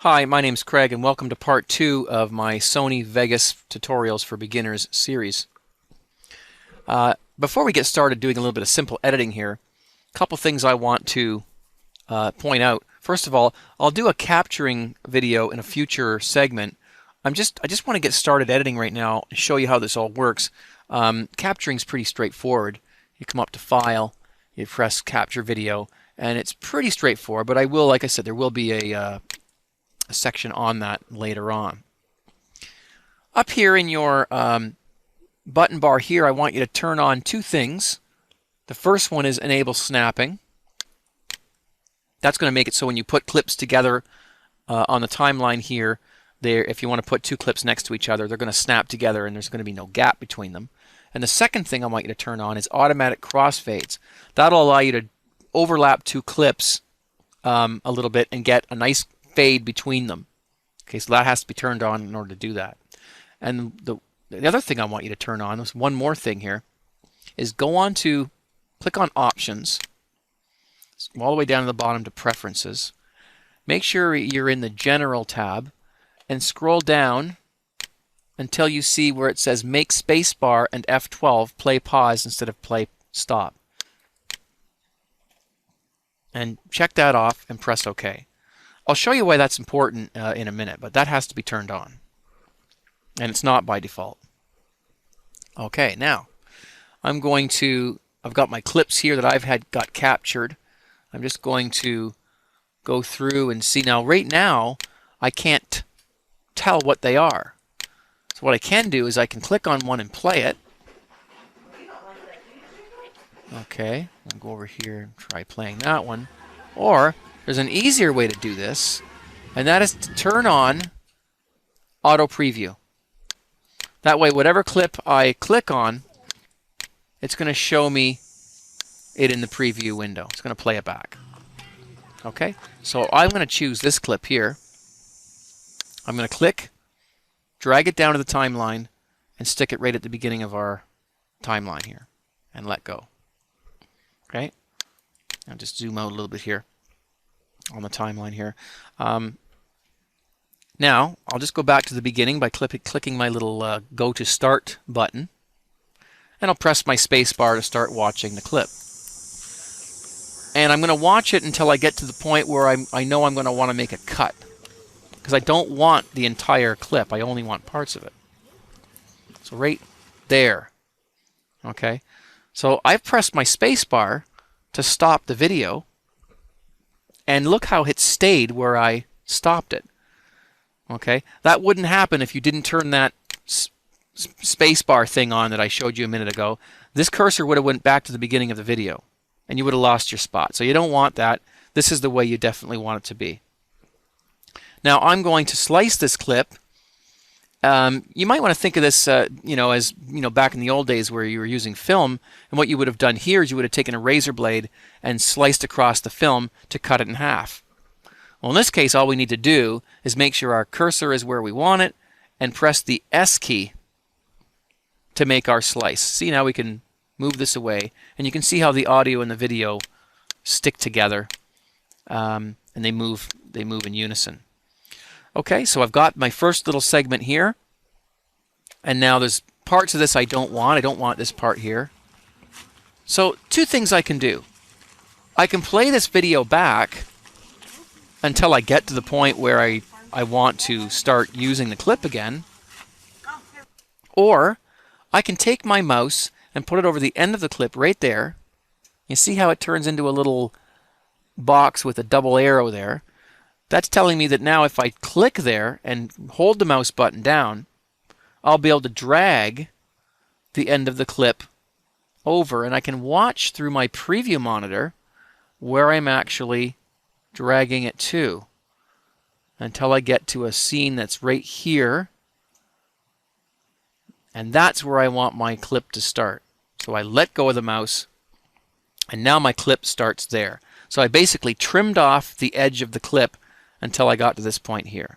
Hi, my name's Craig and welcome to part 2 of my Sony Vegas Tutorials for Beginners series. Before we get started doing a little bit of simple editing here, a couple things I want to point out. First of all, I'll do a capturing video in a future segment. I just want to get started editing right now and show you how this all works. Capturing is pretty straightforward. You come up to File, you press Capture Video, and it's pretty straightforward, but like I said, there will be a section on that later on. Up here in your button bar here, I want you to turn on two things. The first one is Enable Snapping. That's going to make it so when you put clips together on the timeline here, if you want to put two clips next to each other, they're going to snap together and there's going to be no gap between them. And the second thing I want you to turn on is Automatic Crossfades. That'll allow you to overlap two clips a little bit and get a nice fade between them. Okay, so that has to be turned on in order to do that. And the other thing I want you to turn on, there's one more thing here, is click on Options, all the way down to the bottom to Preferences. Make sure you're in the General tab and scroll down until you see where it says Make Spacebar and F12 play pause instead of play stop. And check that off and press OK. I'll show you why that's important in a minute, but that has to be turned on. And it's not by default. Okay, now I've got my clips here that I've got captured. I'm just going to go through and see. Now, right now, I can't tell what they are. So what I can do is I can click on one and play it. Okay, I'll go over here and try playing that one. Or there's an easier way to do this, and that is to turn on Auto Preview. That way, whatever clip I click on, it's going to show me it in the preview window. It's going to play it back. Okay, so I'm going to choose this clip here. I'm going to click, drag it down to the timeline, and stick it right at the beginning of our timeline here, and let go. Okay, I'll just zoom out a little bit here on the timeline here. Now, I'll just go back to the beginning by clicking my little Go to Start button, and I'll press my space bar to start watching the clip. And I'm going to watch it until I get to the point where I know I'm going to want to make a cut, because I don't want the entire clip. I only want parts of it. So right there. Okay, so I've pressed my space bar to stop the video, and look how it stayed where I stopped it. Okay, that wouldn't happen if you didn't turn that space bar thing on that I showed you a minute ago. This cursor would have went back to the beginning of the video, and you would have lost your spot. So you don't want that. This is the way you definitely want it to be. Now I'm going to slice this clip. You might want to think of this, as back in the old days where you were using film, and what you would have done here is you would have taken a razor blade and sliced across the film to cut it in half. Well, in this case, all we need to do is make sure our cursor is where we want it and press the S key to make our slice. See, now we can move this away, and you can see how the audio and the video stick together, and they move in unison. Okay, so I've got my first little segment here, and now there's parts of this I don't want. I don't want this part here. So two things I can do. I can play this video back until I get to the point where I want to start using the clip again, or I can take my mouse and put it over the end of the clip right there. You see how it turns into a little box with a double arrow there? That's telling me that now if I click there and hold the mouse button down, I'll be able to drag the end of the clip over, and I can watch through my preview monitor where I'm actually dragging it to until I get to a scene that's right here, and that's where I want my clip to start. So I let go of the mouse, and now my clip starts there. So I basically trimmed off the edge of the clip until I got to this point here.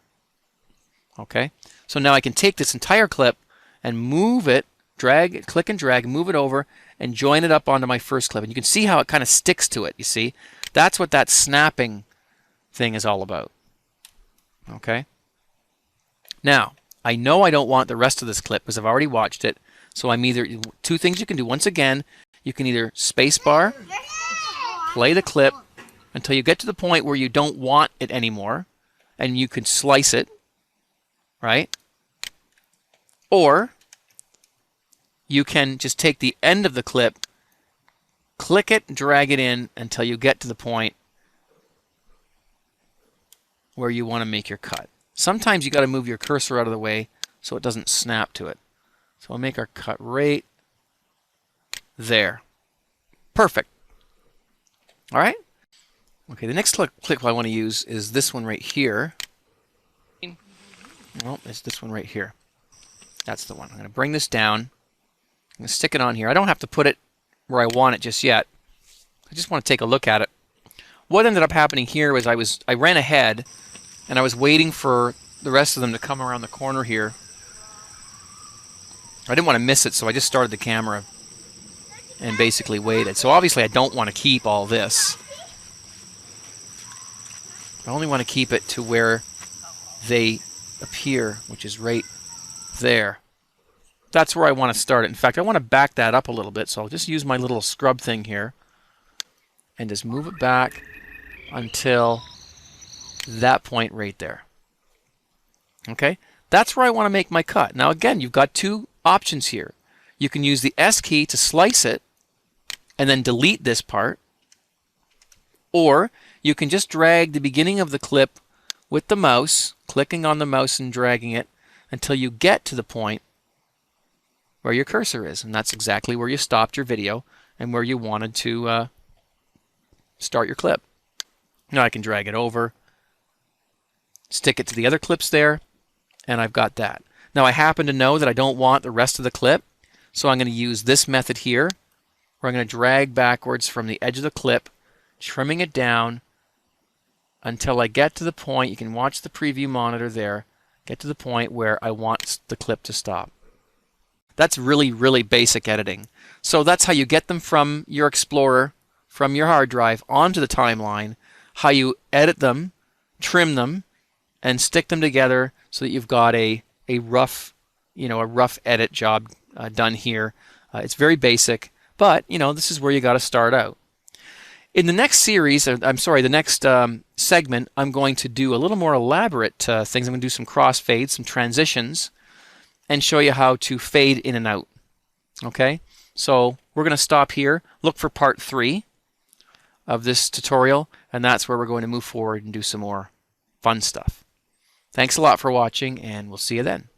Okay, so now I can take this entire clip and move it, click and drag, move it over, and join it up onto my first clip. And you can see how it kind of sticks to it, you see? That's what that snapping thing is all about. Okay. Now, I know I don't want the rest of this clip because I've already watched it. So I'm either, two things you can do. Once again, you can either spacebar, play the clip until you get to the point where you don't want it anymore, and you can slice it, right? Or you can just take the end of the clip, click it, drag it in until you get to the point where you want to make your cut. Sometimes you got to move your cursor out of the way so it doesn't snap to it. So we'll make our cut right there. Perfect. All right. Okay, the next clip I want to use is this one right here. Well, it's this one right here. That's the one. I'm going to bring this down. I'm going to stick it on here. I don't have to put it where I want it just yet. I just want to take a look at it. What ended up happening here was I ran ahead and I was waiting for the rest of them to come around the corner here. I didn't want to miss it, so I just started the camera and basically waited. So obviously I don't want to keep all this. I only want to keep it to where they appear, which is right there. That's where I want to start it. In fact, I want to back that up a little bit, so I'll just use my little scrub thing here and just move it back until that point right there. Okay? That's where I want to make my cut. Now again, you've got two options here. You can use the S key to slice it and then delete this part, or you can just drag the beginning of the clip with the mouse, clicking on the mouse and dragging it until you get to the point where your cursor is, and that's exactly where you stopped your video and where you wanted to start your clip. Now I can drag it over, stick it to the other clips there, and I've got that. Now I happen to know that I don't want the rest of the clip, so I'm going to use this method here, where I'm going to drag backwards from the edge of the clip, trimming it down until I get to the point, you can watch the preview monitor there, get to the point where I want the clip to stop. That's really, really basic editing. So that's how you get them from your Explorer, from your hard drive, onto the timeline, how you edit them, trim them, and stick them together so that you've got a rough, a rough edit job done here. It's very basic, but this is where you got to start out. In the next series, the next segment, I'm going to do a little more elaborate things. I'm going to do some crossfades, some transitions, and show you how to fade in and out. Okay, so we're going to stop here, look for part 3 of this tutorial, and that's where we're going to move forward and do some more fun stuff. Thanks a lot for watching, and we'll see you then.